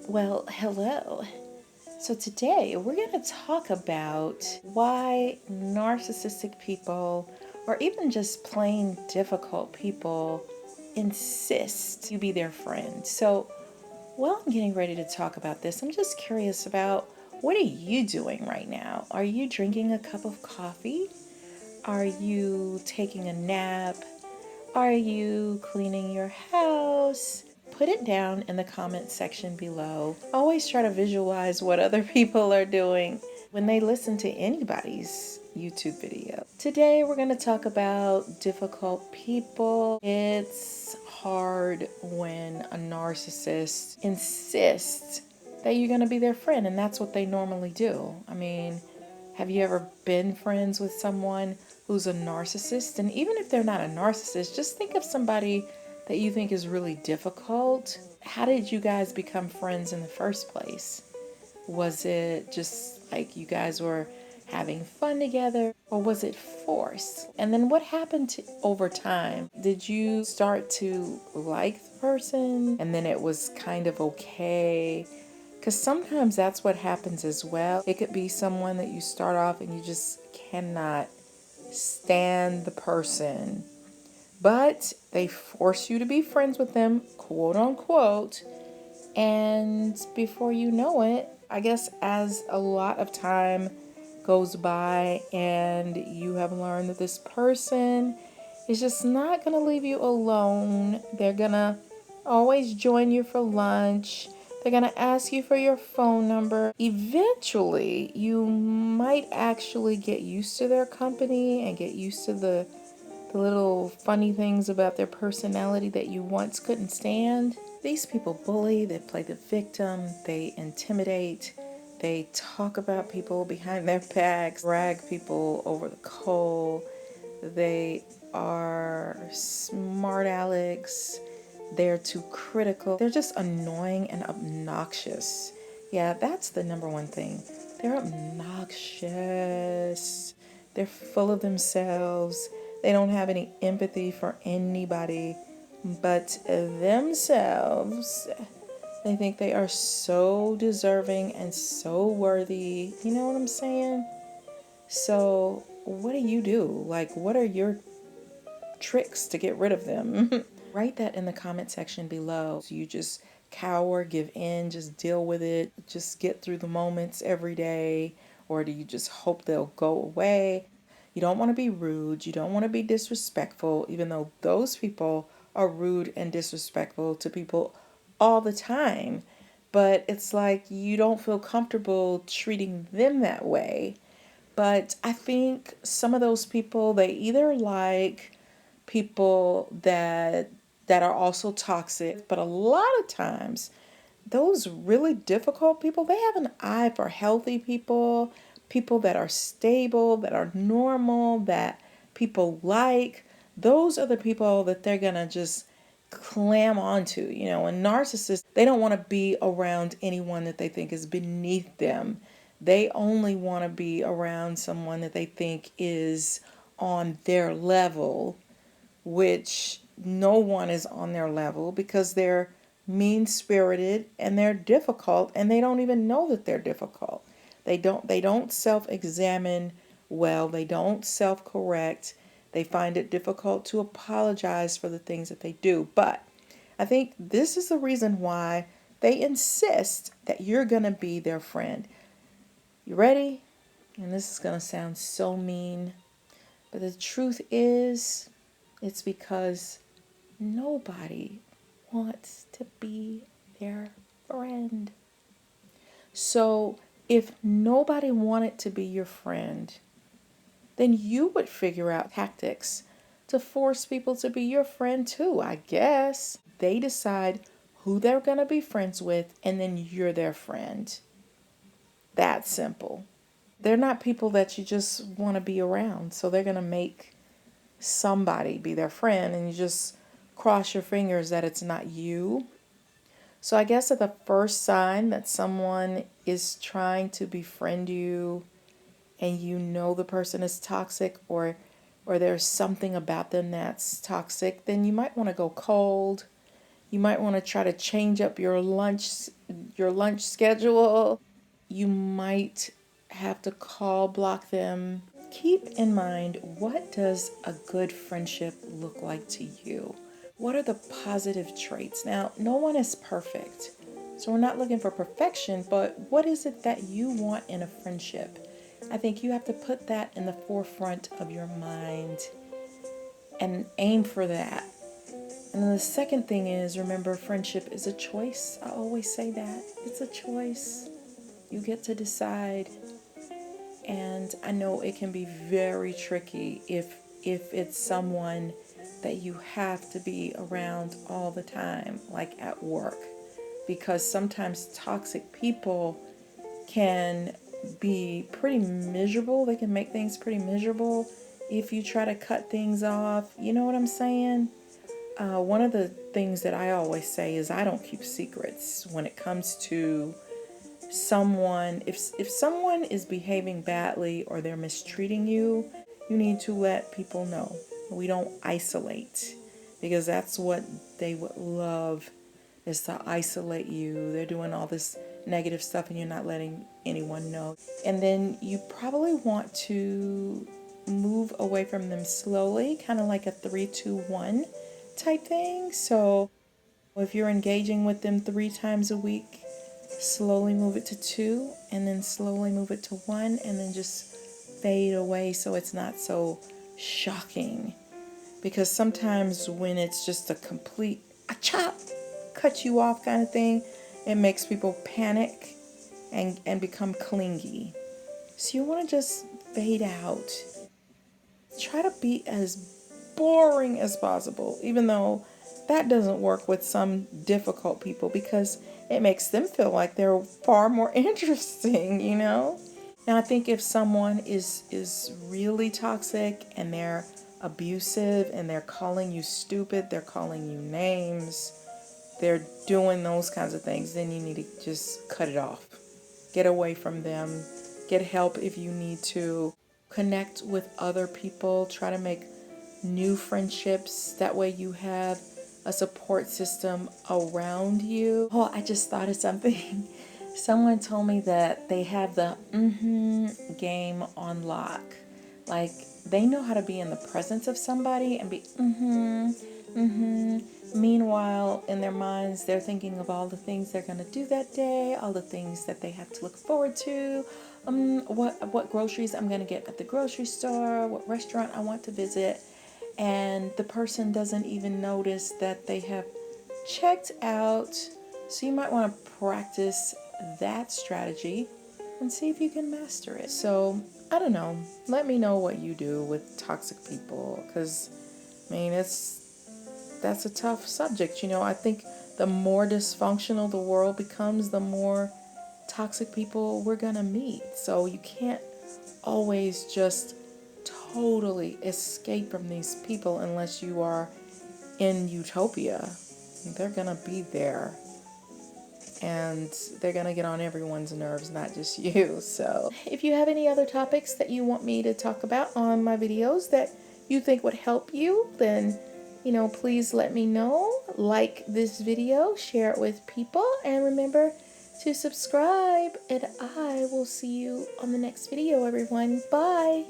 Well, hello. So today we're going to talk about why narcissistic people, or even just plain difficult people, insist you be their friend. So while I'm getting ready to talk about this, I'm just curious about what are you doing right now? Are you drinking a cup of coffee? Are you taking a nap? Are you cleaning your house? Put it down in the comment section below. Always try to visualize what other people are doing when they listen to anybody's YouTube video. Today we're going to talk about difficult people. It's hard when a narcissist insists that you're going to be their friend, and that's what they normally do. I mean, have you ever been friends with someone who's a narcissist? And even if they're not a narcissist, just think of somebody that you think is really difficult. How did you guys become friends in the first place? Was it just like you guys were having fun together, or was it forced? And then what happened over time? Did you start to like the person and then it was kind of okay? Because sometimes that's what happens as well. It could be someone that you start off and you just cannot stand the person, but they force you to be friends with them, quote unquote. And before you know it, I guess as a lot of time goes by and you have learned that this person is just not going to leave you alone, they're going to always join you for lunch. They're going to ask you for your phone number. Eventually, you might actually get used to their company and get used to the little funny things about their personality that you once couldn't stand. These people bully, they play the victim, they intimidate, they talk about people behind their backs, drag people over the coal. They are smart alecks. They're too critical. They're just annoying and obnoxious. Yeah, that's the number one thing. They're obnoxious. They're full of themselves. They don't have any empathy for anybody but themselves. They think they are so deserving and so worthy. You know what I'm saying? So, what do you do? Like, what are your tricks to get rid of them? Write that in the comment section below. So you just cower, give in, just deal with it, just get through the moments every day? Or do you just hope they'll go away? You don't want to be rude. You don't want to be disrespectful, even though those people are rude and disrespectful to people all the time. But it's like you don't feel comfortable treating them that way. But I think some of those people, they either like people that are also toxic, but a lot of times those really difficult people, they have an eye for healthy people, people that are stable, that are normal, that people like. Those are the people that they're gonna just clam onto. And narcissists, they don't want to be around anyone that they think is beneath them. They only want to be around someone that they think is on their level, which no one is on their level, because they're mean-spirited and they're difficult, and they don't even know that they're difficult. They don't self-examine well. They don't self-correct. They find it difficult to apologize for the things that they do. But I think this is the reason why they insist that you're going to be their friend. You ready? And this is going to sound so mean, but the truth is, it's because nobody wants to be their friend. So if nobody wanted to be your friend, then you would figure out tactics to force people to be your friend too, I guess. They decide who they're going to be friends with, and then you're their friend. That simple. They're not people that you just want to be around, so they're going to make somebody be their friend, and you just cross your fingers that it's not you. So I guess at the first sign that someone is trying to befriend you, and you know the person is toxic, or there's something about them that's toxic, then you might want to go cold. You might want to try to change up your lunch your lunch schedule. You might have to call block them. Keep in mind, what does a good friendship look like to you? What are the positive traits? Now, no one is perfect, so we're not looking for perfection, but what is it that you want in a friendship? I think you have to put that in the forefront of your mind and aim for that. And then the second thing is, remember, friendship is a choice. I always say that. It's a choice. You get to decide. And I know it can be very tricky if it's someone that you have to be around all the time, like at work. Because sometimes toxic people can be pretty miserable. They can make things pretty miserable if you try to cut things off. You know what I'm saying? One of the things that I always say is I don't keep secrets when it comes to someone. If someone is behaving badly or they're mistreating you, you need to let people know. We don't isolate, because that's what they would love, is to isolate you. They're doing all this negative stuff and you're not letting anyone know. And then you probably want to move away from them slowly, kind of like a 3-2-1 type thing. So if you're engaging with them 3 times a week, slowly move it to 2, and then slowly move it to 1, and then just fade away so it's not so shocking. Because sometimes when it's just a complete chop, cut you off kind of thing, it makes people panic and become clingy. So you want to just fade out. Try to be as boring as possible, even though that doesn't work with some difficult people, because it makes them feel like they're far more interesting, you know? Now, I think if someone is really toxic and they're abusive and they're calling you stupid, they're calling you names, they're doing those kinds of things, then you need to just cut it off. Get away from them. Get help if you need to. Connect with other people. Try to make new friendships. That way you have a support system around you. Oh, I just thought of something. Someone told me that they have the game on lock. Like, they know how to be in the presence of somebody and be Meanwhile, in their minds, they're thinking of all the things they're going to do that day, all the things that they have to look forward to, what groceries I'm going to get at the grocery store, what restaurant I want to visit. And the person doesn't even notice that they have checked out. So you might want to practice that strategy and see if you can master it. So, I don't know. Let me know what you do with toxic people, because, I mean, that's a tough subject. You know, I think the more dysfunctional the world becomes, the more toxic people we're going to meet. So you can't always just totally escape from these people unless you are in utopia. They're going to be there. And they're going to get on everyone's nerves, not just you. So if you have any other topics that you want me to talk about on my videos that you think would help you, then, you know, please let me know. Like this video, share it with people, and remember to subscribe. And I will see you on the next video, everyone. Bye.